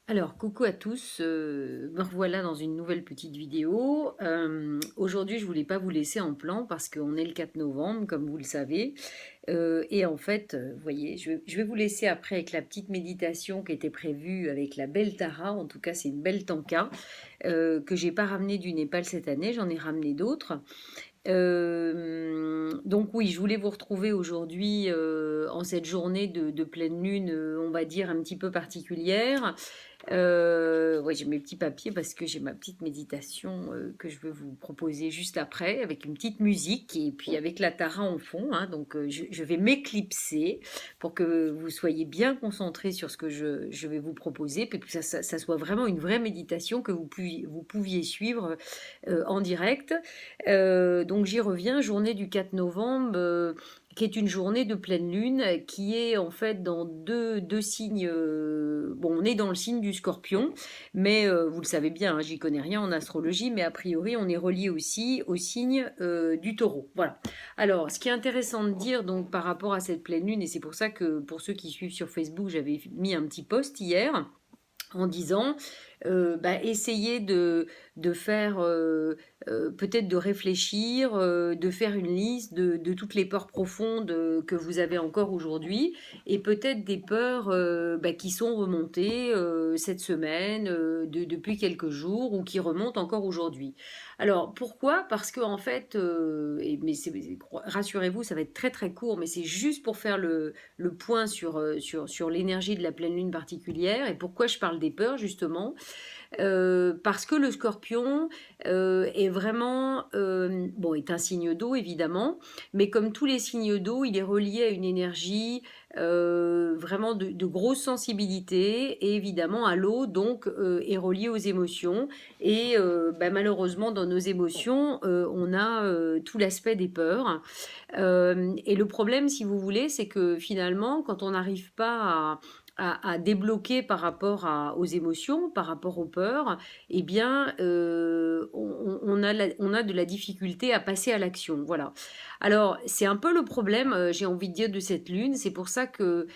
Alors, coucou à tous, me revoilà dans une nouvelle petite vidéo. Aujourd'hui, je voulais pas vous laisser en plan parce qu'on est le 4 novembre, comme vous le savez. Et en fait, vous voyez, je vais vous laisser après avec la petite méditation qui était prévue avec la belle Tara. En tout cas, c'est une belle tanka que j'ai pas ramenée du Népal cette année, j'en ai ramené d'autres. Donc oui, je voulais vous retrouver aujourd'hui en cette journée de pleine lune, on va dire un petit peu particulière. Ouais, j'ai mes petits papiers parce que j'ai ma petite méditation que je veux vous proposer juste après, avec une petite musique et puis avec la Tara en fond, hein. Donc je vais m'éclipser pour que vous soyez bien concentrés sur ce que je vais vous proposer, puis que ça soit vraiment une vraie méditation que vous pouviez suivre en direct. Donc j'y reviens, journée du 4 novembre, qui est une journée de pleine lune, qui est en fait dans deux signes. Bon, on est dans le signe du Scorpion, mais vous le savez bien, hein, j'y connais rien en astrologie, mais a priori on est relié aussi au signe du Taureau. Voilà. Alors, ce qui est intéressant de dire donc par rapport à cette pleine lune, et c'est pour ça que pour ceux qui suivent sur Facebook, j'avais mis un petit post hier en disant essayez de faire peut-être de réfléchir, de faire une liste de toutes les peurs profondes que vous avez encore aujourd'hui et peut-être des peurs qui sont remontées cette semaine, depuis quelques jours ou qui remontent encore aujourd'hui. Alors pourquoi? Parce que en fait, rassurez-vous, ça va être très très court, mais c'est juste pour faire le point sur l'énergie de la pleine lune particulière et pourquoi je parle des peurs justement. Parce que le scorpion est vraiment, bon, est un signe d'eau évidemment, mais comme tous les signes d'eau, il est relié à une énergie vraiment de grosse sensibilité et évidemment à l'eau, donc est relié aux émotions. Et malheureusement, dans nos émotions, on a tout l'aspect des peurs. Et le problème, si vous voulez, c'est que finalement, quand on n'arrive pas à débloquer par rapport aux émotions, par rapport aux peurs, eh bien, on a de la difficulté à passer à l'action. Voilà. Alors, c'est un peu le problème, j'ai envie de dire, de cette lune. C'est pour ça que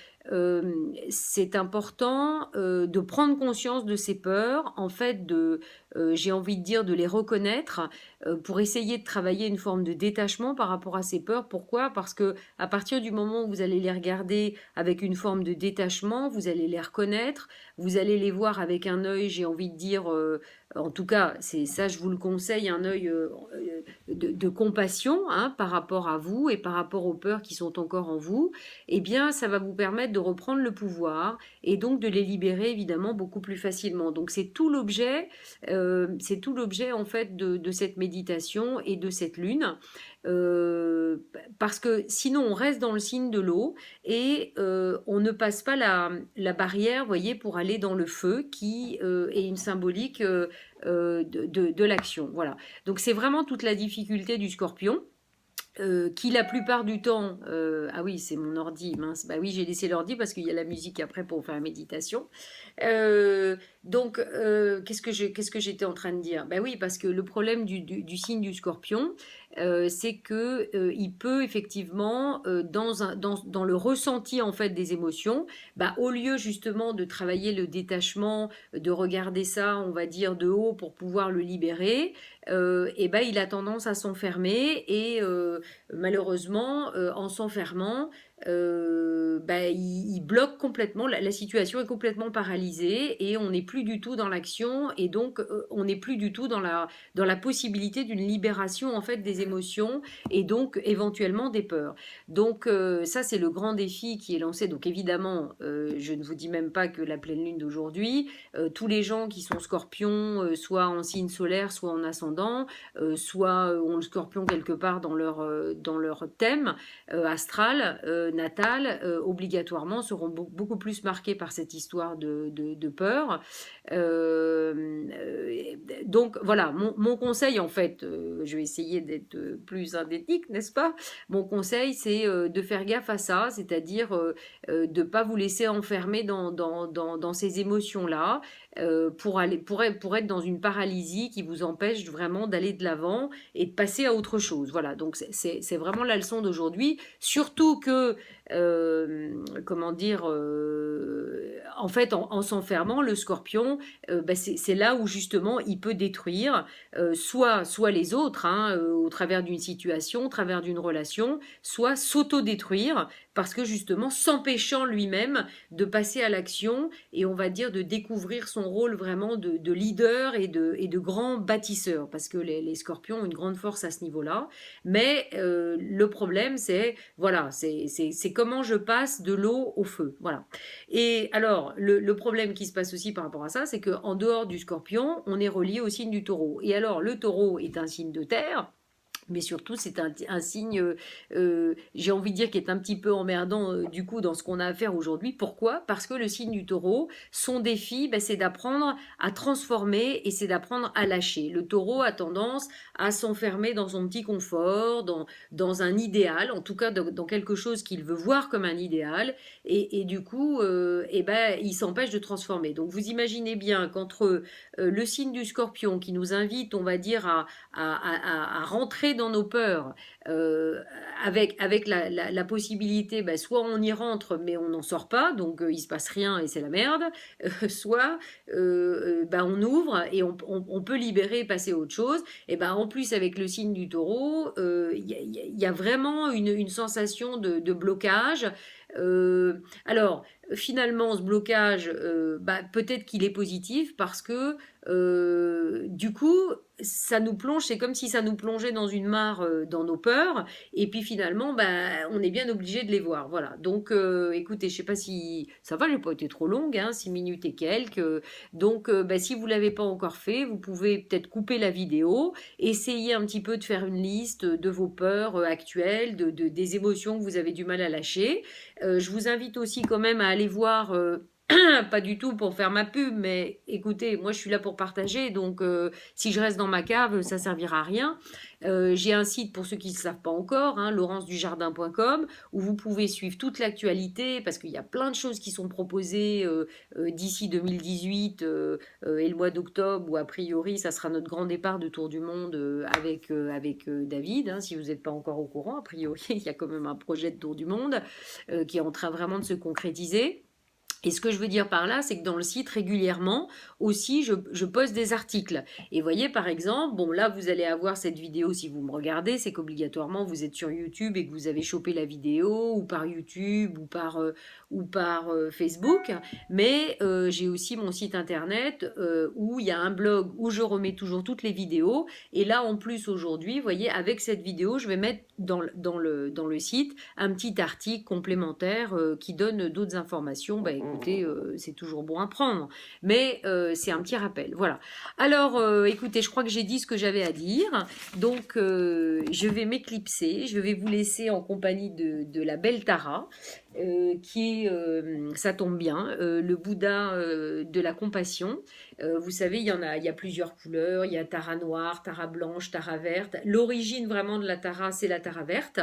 c'est important de prendre conscience de ces peurs, en fait, j'ai envie de dire, de les reconnaître pour essayer de travailler une forme de détachement par rapport à ces peurs. Pourquoi? Parce que à partir du moment où vous allez les regarder avec une forme de détachement, vous allez les reconnaître, vous allez les voir avec un œil, j'ai envie de dire, en tout cas, c'est ça, je vous le conseille, un œil de compassion, hein, par rapport à vous et par rapport aux peurs qui sont encore en vous. Eh bien, ça va vous permettre de reprendre le pouvoir et donc de les libérer évidemment beaucoup plus facilement. Donc c'est tout l'objet en fait de cette méditation et de cette lune. Parce que sinon on reste dans le signe de l'eau et on ne passe pas la barrière, vous voyez, pour aller dans le feu qui est une symbolique de l'action. Voilà. Donc c'est vraiment toute la difficulté du scorpion. Qui la plupart du temps, ah oui, c'est mon ordi, mince, bah oui, j'ai laissé l'ordi parce qu'il y a la musique après pour faire la méditation. Donc, qu'est-ce que j'étais en train de dire? Ben oui, parce que le problème du signe du scorpion, c'est que il peut effectivement, dans le ressenti en fait des émotions, bah, au lieu justement de travailler le détachement, de regarder ça, on va dire, de haut pour pouvoir le libérer, et ben, il a tendance à s'enfermer et malheureusement, en s'enfermant, il bloque complètement, la situation est complètement paralysée et on n'est plus du tout dans l'action et donc on n'est plus du tout dans la possibilité d'une libération en fait des émotions et donc éventuellement des peurs. Donc ça c'est le grand défi qui est lancé. Donc évidemment, je ne vous dis même pas que la pleine lune d'aujourd'hui, tous les gens qui sont scorpions, soit en signe solaire, soit en ascendant, soit ont le scorpion quelque part dans leur thème astral, natal, obligatoirement seront beaucoup plus marqués par cette histoire de peur. Donc voilà, mon conseil en fait, je vais essayer d'être plus synthétique, n'est-ce pas? Mon conseil c'est de faire gaffe à ça, c'est-à-dire de ne pas vous laisser enfermer dans ces émotions-là pour être dans une paralysie qui vous empêche vraiment d'aller de l'avant et de passer à autre chose. Voilà, donc c'est vraiment la leçon d'aujourd'hui. Surtout que comment dire, en fait, en s'enfermant, le scorpion, bah, c'est là où justement il peut détruire soit les autres, hein, au travers d'une situation, au travers d'une relation, soit s'auto-détruire parce que justement s'empêchant lui-même de passer à l'action et on va dire de découvrir son rôle vraiment de leader et de grand bâtisseur parce que les scorpions ont une grande force à ce niveau-là. Mais le problème, c'est voilà, c'est comment je passe de l'eau au feu. Voilà. Et alors, le problème qui se passe aussi par rapport à ça, c'est qu'en dehors du scorpion, on est relié au signe du taureau. Et alors, le taureau est un signe de terre. Mais surtout, c'est un signe, j'ai envie de dire, qui est un petit peu emmerdant du coup dans ce qu'on a à faire aujourd'hui. Pourquoi? Parce que le signe du taureau, son défi, ben, c'est d'apprendre à transformer et c'est d'apprendre à lâcher. Le taureau a tendance à s'enfermer dans son petit confort, dans un idéal, en tout cas dans quelque chose qu'il veut voir comme un idéal. Et du coup, eh ben, il s'empêche de transformer. Donc vous imaginez bien qu'entre le signe du scorpion qui nous invite, on va dire, à rentrer dans nos peurs avec la possibilité, bah, soit on y rentre mais on n'en sort pas, donc il se passe rien et c'est la merde, soit bah, on ouvre et on peut libérer et passer à autre chose. Et ben en plus avec le signe du taureau, y a vraiment une sensation de blocage. Alors finalement ce blocage, bah, peut-être qu'il est positif parce que du coup ça nous plonge, c'est comme si ça nous plongeait dans une mare dans nos peurs, et puis finalement, bah, on est bien obligé de les voir. Voilà. Donc, écoutez, je sais pas si ça va, j'ai pas été trop longue, hein, 6 minutes et quelques. Donc, bah, si vous l'avez pas encore fait, vous pouvez peut-être couper la vidéo, essayer un petit peu de faire une liste de vos peurs actuelles, des émotions que vous avez du mal à lâcher. Je vous invite aussi quand même à aller voir. Pas du tout pour faire ma pub, mais écoutez, moi je suis là pour partager, donc si je reste dans ma cave, ça servira à rien. J'ai un site pour ceux qui ne savent pas encore, hein, laurence-dujardin.com, où vous pouvez suivre toute l'actualité, parce qu'il y a plein de choses qui sont proposées d'ici 2018 et le mois d'octobre, où a priori ça sera notre grand départ de tour du monde avec David, hein, si vous n'êtes pas encore au courant, a priori il y a quand même un projet de tour du monde qui est en train vraiment de se concrétiser. Et ce que je veux dire par là, c'est que dans le site, régulièrement, aussi, je poste des articles. Et voyez, par exemple, bon, là, vous allez avoir cette vidéo si vous me regardez, c'est qu'obligatoirement, vous êtes sur YouTube et que vous avez chopé la vidéo, ou par YouTube, ou par Facebook. Mais j'ai aussi mon site internet où il y a un blog où je remets toujours toutes les vidéos. Et là, en plus, aujourd'hui, vous voyez, avec cette vidéo, je vais mettre dans le site un petit article complémentaire qui donne d'autres informations. Bah, écoutez, c'est toujours bon à prendre, mais c'est un petit rappel. Voilà. Alors, écoutez, je crois que j'ai dit ce que j'avais à dire, donc je vais m'éclipser, je vais vous laisser en compagnie de la belle Tara, qui est, ça tombe bien, le Bouddha de la compassion. Vous savez, il y a plusieurs couleurs, il y a Tara noire, Tara blanche, Tara verte. L'origine vraiment de la Tara, c'est la Tara verte.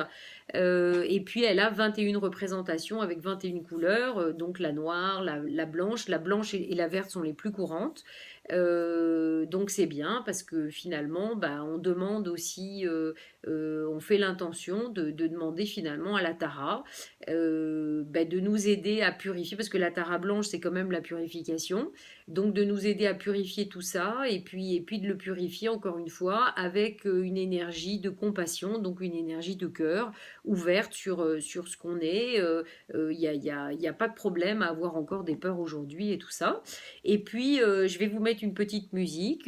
Et puis elle a 21 représentations avec 21 couleurs, donc la noire, la blanche et la verte sont les plus courantes. Donc c'est bien parce que finalement, bah, on demande aussi, on fait l'intention de demander finalement à la Tara bah, de nous aider à purifier, parce que la Tara blanche c'est quand même la purification, donc de nous aider à purifier tout ça et puis de le purifier encore une fois avec une énergie de compassion, donc une énergie de cœur ouverte sur ce qu'on est. Y a pas de problème à avoir encore des peurs aujourd'hui et tout ça. Et puis, je vais vous mettre une petite musique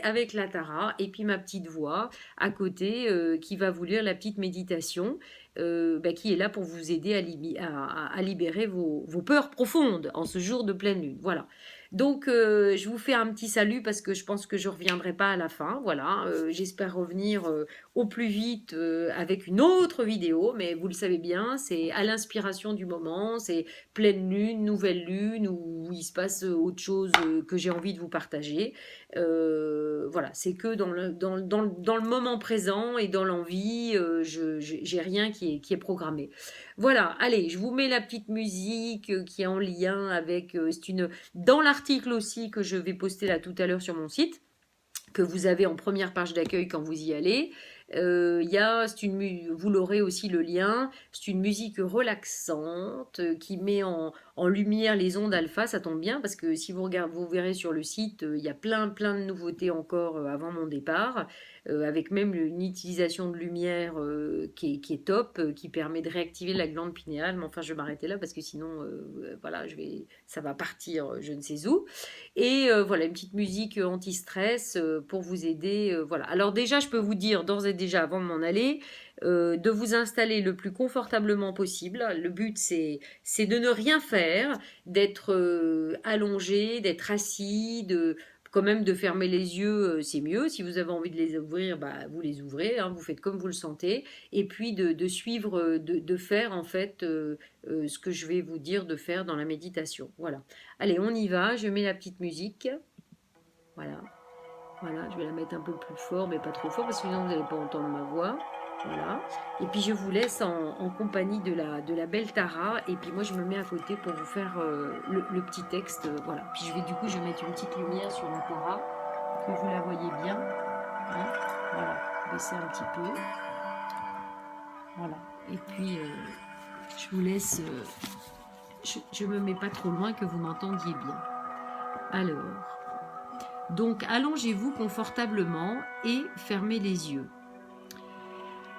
avec la Tara et puis ma petite voix à côté qui va vous lire la petite méditation bah, qui est là pour vous aider à libérer vos peurs profondes en ce jour de pleine lune. Voilà. Donc, je vous fais un petit salut parce que je pense que je ne reviendrai pas à la fin. Voilà. J'espère revenir au plus vite avec une autre vidéo, mais vous le savez bien, c'est à l'inspiration du moment, c'est pleine lune, nouvelle lune, où il se passe autre chose que j'ai envie de vous partager. Voilà, c'est que dans le moment présent et dans l'envie, j'ai rien qui est programmé. Voilà, allez, je vous mets la petite musique qui est en lien avec, dans l'article aussi que je vais poster là tout à l'heure sur mon site, que vous avez en première page d'accueil quand vous y allez. Vous l'aurez aussi le lien, c'est une musique relaxante qui met en lumière les ondes alpha, ça tombe bien parce que si vous regardez, vous verrez sur le site, il y a plein de nouveautés encore avant mon départ, avec même une utilisation de lumière qui est top, qui permet de réactiver la glande pinéale. Mais enfin, je vais m'arrêter là parce que sinon, voilà, ça va partir je ne sais où. Et voilà, une petite musique anti-stress pour vous aider. Voilà. Alors déjà, je peux vous dire d'ores et déjà, avant de m'en aller, de vous installer le plus confortablement possible. Le but, c'est de ne rien faire, d'être allongé, d'être assis, quand même de fermer les yeux, c'est mieux. Si vous avez envie de les ouvrir, bah, vous les ouvrez, hein, vous faites comme vous le sentez. Et puis de suivre, de faire en fait ce que je vais vous dire de faire dans la méditation. Voilà. Allez, on y va. Je mets la petite musique. Voilà. Voilà, je vais la mettre un peu plus fort, mais pas trop fort, parce que sinon vous n'allez pas entendre ma voix. Voilà. Et puis je vous laisse en compagnie de la belle Tara. Et puis moi je me mets à côté pour vous faire le petit texte. Voilà. Puis je vais mettre une petite lumière sur la Tara, que vous la voyez bien. Hein. Voilà. Baisser un petit peu. Voilà. Et puis je vous laisse. Je me mets pas trop loin que vous m'entendiez bien. Alors. Donc allongez-vous confortablement et fermez les yeux.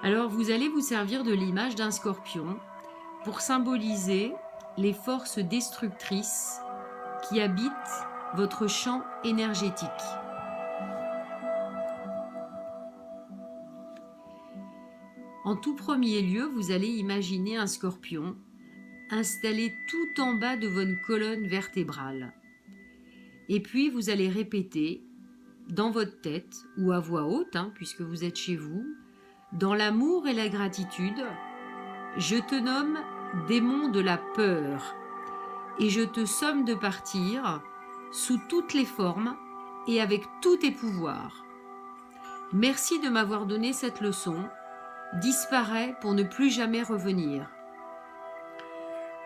Alors vous allez vous servir de l'image d'un scorpion pour symboliser les forces destructrices qui habitent votre champ énergétique. En tout premier lieu, vous allez imaginer un scorpion installé tout en bas de votre colonne vertébrale. Et puis vous allez répéter dans votre tête ou à voix haute, puisque vous êtes chez vous, dans l'amour et la gratitude, je te nomme démon de la peur et je te somme de partir sous toutes les formes et avec tous tes pouvoirs. Merci de m'avoir donné cette leçon. Disparais pour ne plus jamais revenir.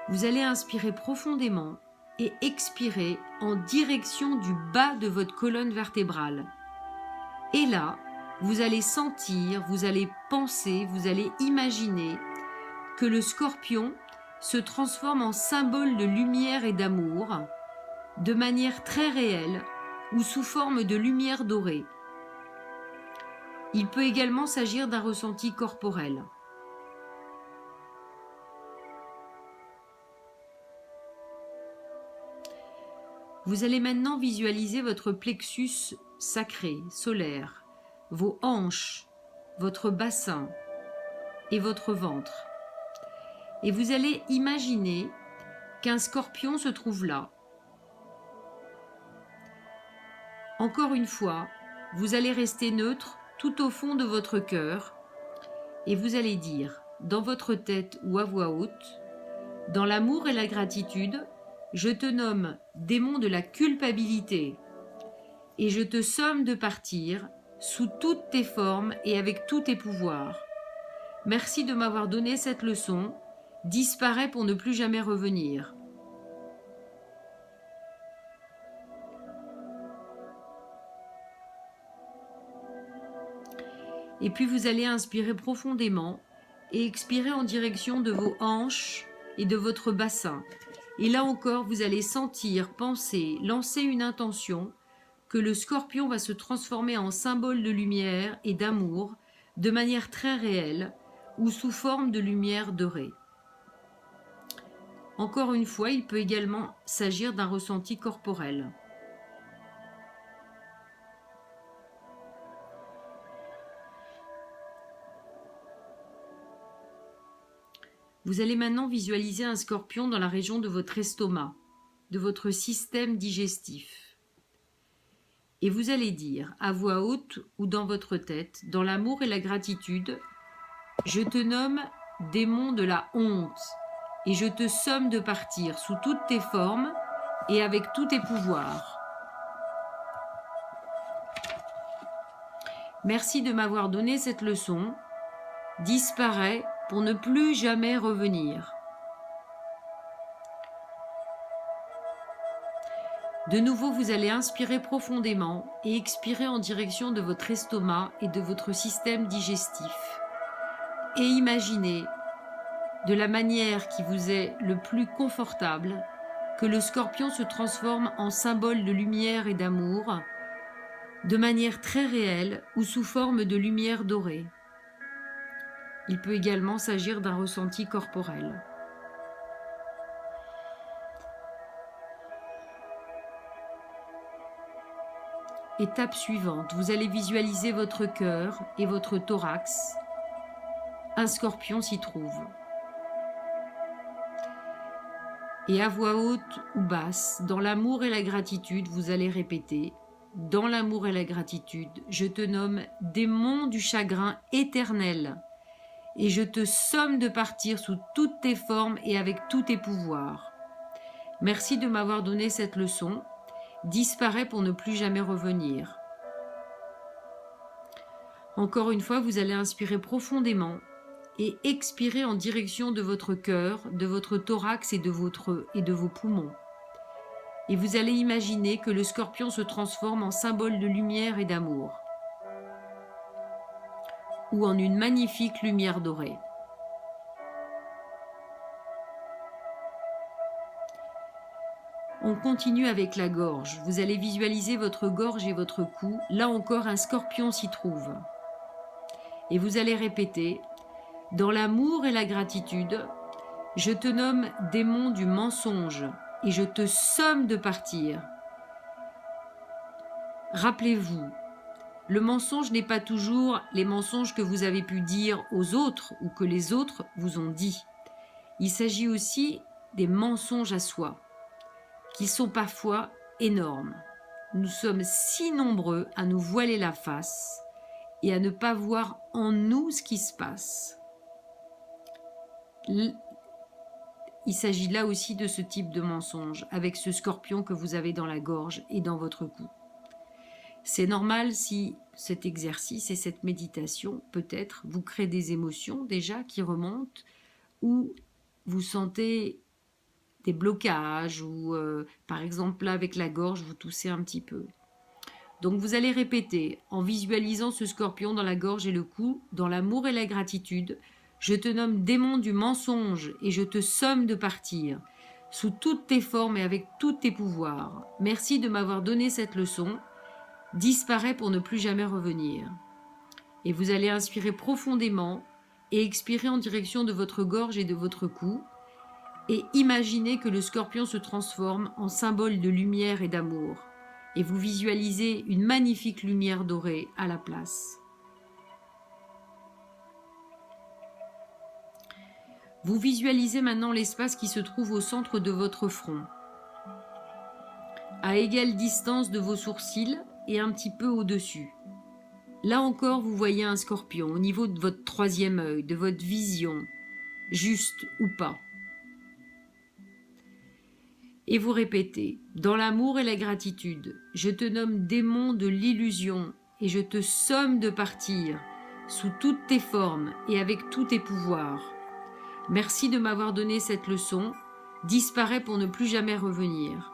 Vous allez inspirer profondément et expirer en direction du bas de votre colonne vertébrale. Et là, vous allez sentir, vous allez penser, vous allez imaginer que le scorpion se transforme en symbole de lumière et d'amour, de manière très réelle ou sous forme de lumière dorée. Il peut également s'agir d'un ressenti corporel. Vous allez maintenant visualiser votre plexus sacré, solaire, vos hanches, votre bassin et votre ventre. Et vous allez imaginer qu'un scorpion se trouve là. Encore une fois, vous allez rester neutre tout au fond de votre cœur et vous allez dire, dans votre tête ou à voix haute, dans l'amour et la gratitude, je te nomme démon de la culpabilité et je te somme de partir sous toutes tes formes et avec tous tes pouvoirs. Merci de m'avoir donné cette leçon. Disparais pour ne plus jamais revenir. Et puis vous allez inspirer profondément et expirer en direction de vos hanches et de votre bassin. Et là encore, vous allez sentir, penser, lancer une intention que le scorpion va se transformer en symbole de lumière et d'amour de manière très réelle ou sous forme de lumière dorée. Encore une fois, il peut également s'agir d'un ressenti corporel. Vous allez maintenant visualiser un scorpion dans la région de votre estomac, de votre système digestif. Et vous allez dire, à voix haute ou dans votre tête, dans l'amour et la gratitude, je te nomme démon de la honte et je te somme de partir sous toutes tes formes et avec tous tes pouvoirs. Merci de m'avoir donné cette leçon. Disparais pour ne plus jamais revenir. De nouveau, vous allez inspirer profondément et expirer en direction de votre estomac et de votre système digestif. Et imaginez, de la manière qui vous est le plus confortable, que le scorpion se transforme en symbole de lumière et d'amour, de manière très réelle ou sous forme de lumière dorée. Il peut également s'agir d'un ressenti corporel. Étape suivante, vous allez visualiser votre cœur et votre thorax. Un scorpion s'y trouve. Et à voix haute ou basse, dans l'amour et la gratitude, vous allez répéter: dans l'amour et la gratitude, je te nomme démon du chagrin éternel, et je te somme de partir sous toutes tes formes et avec tous tes pouvoirs. Merci de m'avoir donné cette leçon. Disparaît pour ne plus jamais revenir. Encore une fois, vous allez inspirer profondément et expirer en direction de votre cœur, de votre thorax et de vos poumons. Et vous allez imaginer que le scorpion se transforme en symbole de lumière et d'amour, ou en une magnifique lumière dorée. On continue avec la gorge. Vous allez visualiser votre gorge et votre cou. Là encore, un scorpion s'y trouve. Et vous allez répéter: dans l'amour et la gratitude, je te nomme démon du mensonge et je te somme de partir. Rappelez-vous, le mensonge n'est pas toujours les mensonges que vous avez pu dire aux autres ou que les autres vous ont dit. Il s'agit aussi des mensonges à soi, qui sont parfois énormes. Nous sommes si nombreux à nous voiler la face et à ne pas voir en nous ce qui se passe. Il s'agit là aussi de ce type de mensonge, avec ce scorpion que vous avez dans la gorge et dans votre cou. C'est normal si cet exercice et cette méditation, peut-être, vous crée des émotions déjà qui remontent, ou vous sentez des blocages, ou par exemple là avec la gorge, vous toussez un petit peu. Donc vous allez répéter en visualisant ce scorpion dans la gorge et le cou, dans l'amour et la gratitude: je te nomme démon du mensonge et je te somme de partir, sous toutes tes formes et avec tous tes pouvoirs. Merci de m'avoir donné cette leçon. Disparaît pour ne plus jamais revenir. Et vous allez inspirer profondément et expirer en direction de votre gorge et de votre cou, et imaginez que le scorpion se transforme en symbole de lumière et d'amour. Et vous visualisez une magnifique lumière dorée à la place. Vous visualisez maintenant l'espace qui se trouve au centre de votre front, à égale distance de vos sourcils et un petit peu au-dessus. Là encore, vous voyez un scorpion au niveau de votre troisième œil, de votre vision, juste ou pas. Et vous répétez: dans l'amour et la gratitude, je te nomme démon de l'illusion et je te somme de partir, sous toutes tes formes et avec tous tes pouvoirs. Merci de m'avoir donné cette leçon. Disparaît pour ne plus jamais revenir.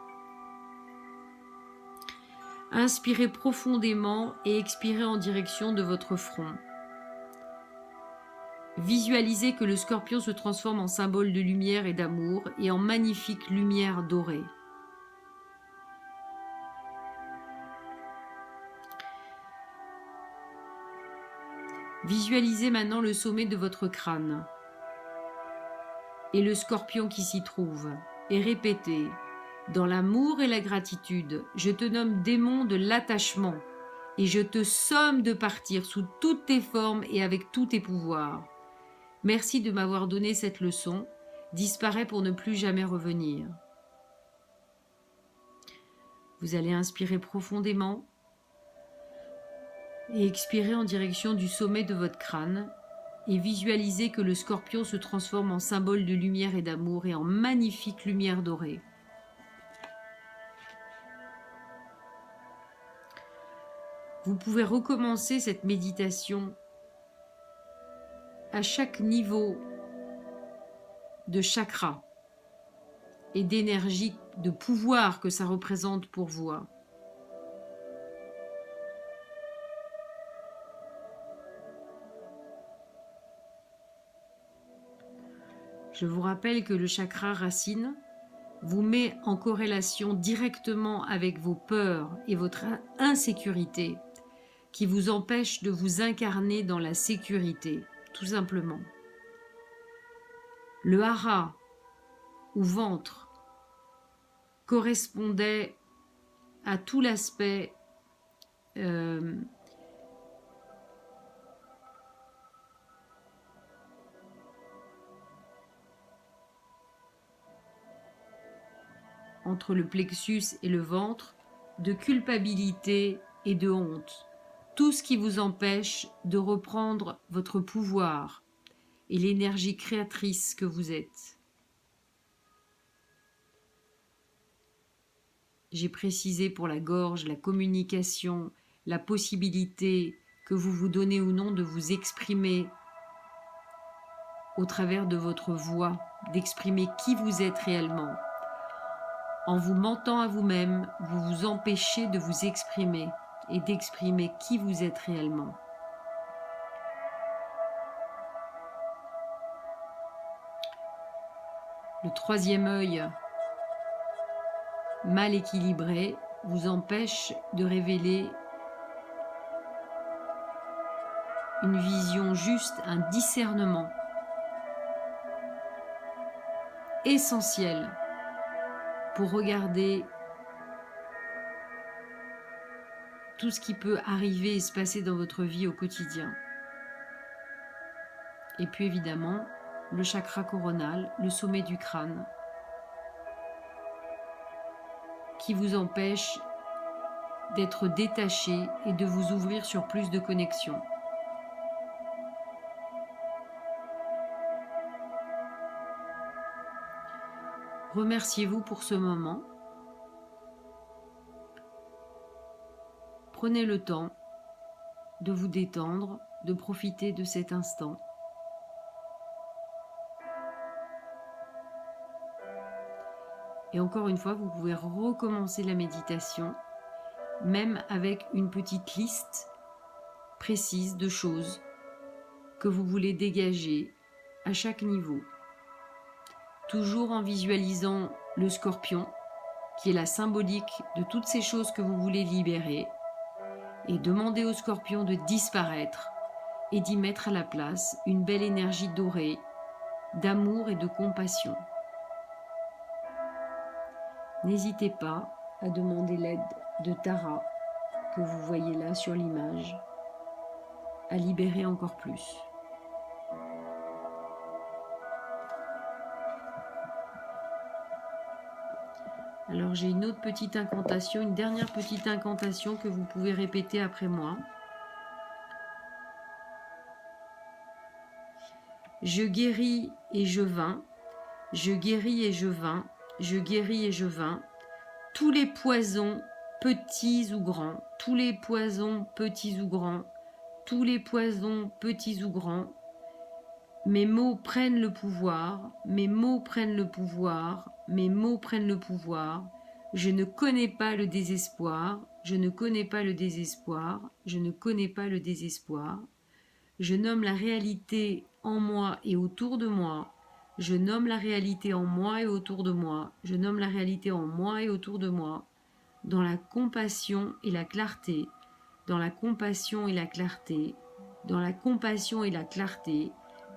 Inspirez profondément et expirez en direction de votre front. Visualisez que le scorpion se transforme en symbole de lumière et d'amour et en magnifique lumière dorée. Visualisez maintenant le sommet de votre crâne et le scorpion qui s'y trouve, et répétez: dans l'amour et la gratitude, je te nomme démon de l'attachement et je te somme de partir sous toutes tes formes et avec tous tes pouvoirs. Merci de m'avoir donné cette leçon. Disparaît pour ne plus jamais revenir. Vous allez inspirer profondément et expirer en direction du sommet de votre crâne, et visualisez que le scorpion se transforme en symbole de lumière et d'amour et en magnifique lumière dorée. Vous pouvez recommencer cette méditation à chaque niveau de chakra et d'énergie de pouvoir que ça représente pour vous. Hein. Je vous rappelle que le chakra racine vous met en corrélation directement avec vos peurs et votre insécurité qui vous empêche de vous incarner dans la sécurité, tout simplement. Le hara, ou ventre, correspondait à tout l'aspect entre le plexus et le ventre, de culpabilité et de honte. Tout ce qui vous empêche de reprendre votre pouvoir et l'énergie créatrice que vous êtes. J'ai précisé pour la gorge, la communication, la possibilité que vous vous donnez ou non de vous exprimer au travers de votre voix, d'exprimer qui vous êtes réellement. En vous mentant à vous-même, vous vous empêchez de vous exprimer et d'exprimer qui vous êtes réellement. Le troisième œil, mal équilibré, vous empêche de révéler une vision juste, un discernement essentiel pour regarder tout ce qui peut arriver et se passer dans votre vie au quotidien. Et puis évidemment, le chakra coronal, le sommet du crâne, qui vous empêche d'être détaché et de vous ouvrir sur plus de connexions. Remerciez-vous pour ce moment. Prenez le temps de vous détendre, de profiter de cet instant. Et encore une fois, vous pouvez recommencer la méditation, même avec une petite liste précise de choses que vous voulez dégager à chaque niveau. Toujours en visualisant le scorpion, qui est la symbolique de toutes ces choses que vous voulez libérer, et demandez au scorpion de disparaître et d'y mettre à la place une belle énergie dorée, d'amour et de compassion. N'hésitez pas à demander l'aide de Tara, que vous voyez là sur l'image, à libérer encore plus. Alors j'ai une autre petite incantation, une dernière petite incantation que vous pouvez répéter après moi. Je guéris et je vins, je guéris et je vins, je guéris et je vins, tous les poisons, petits ou grands, tous les poisons, petits ou grands, tous les poisons, petits ou grands, mes mots prennent le pouvoir, mes mots prennent le pouvoir, mes mots prennent le pouvoir, je ne connais pas le désespoir, je ne connais pas le désespoir, je ne connais pas le désespoir, je nomme la réalité en moi et autour de moi, je nomme la réalité en moi et autour de moi, je nomme la réalité en moi et autour de moi, dans la compassion et la clarté, dans la compassion et la clarté, dans la compassion et la clarté,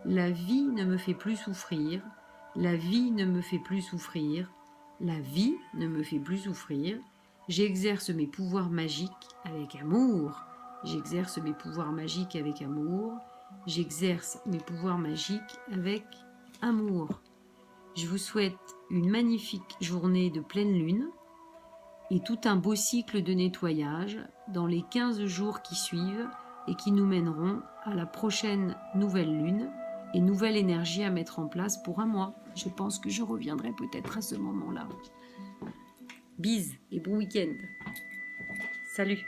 la vie ne me fait plus souffrir, la vie ne me fait plus souffrir, la vie ne me fait plus souffrir, j'exerce mes pouvoirs magiques avec amour, j'exerce mes pouvoirs magiques avec amour, j'exerce mes pouvoirs magiques avec amour. Je vous souhaite une magnifique journée de pleine lune et tout un beau cycle de nettoyage dans les 15 jours qui suivent et qui nous mèneront à la prochaine nouvelle lune et nouvelle énergie à mettre en place pour un mois. Je pense que je reviendrai peut-être à ce moment-là. Bise et bon week-end. Salut.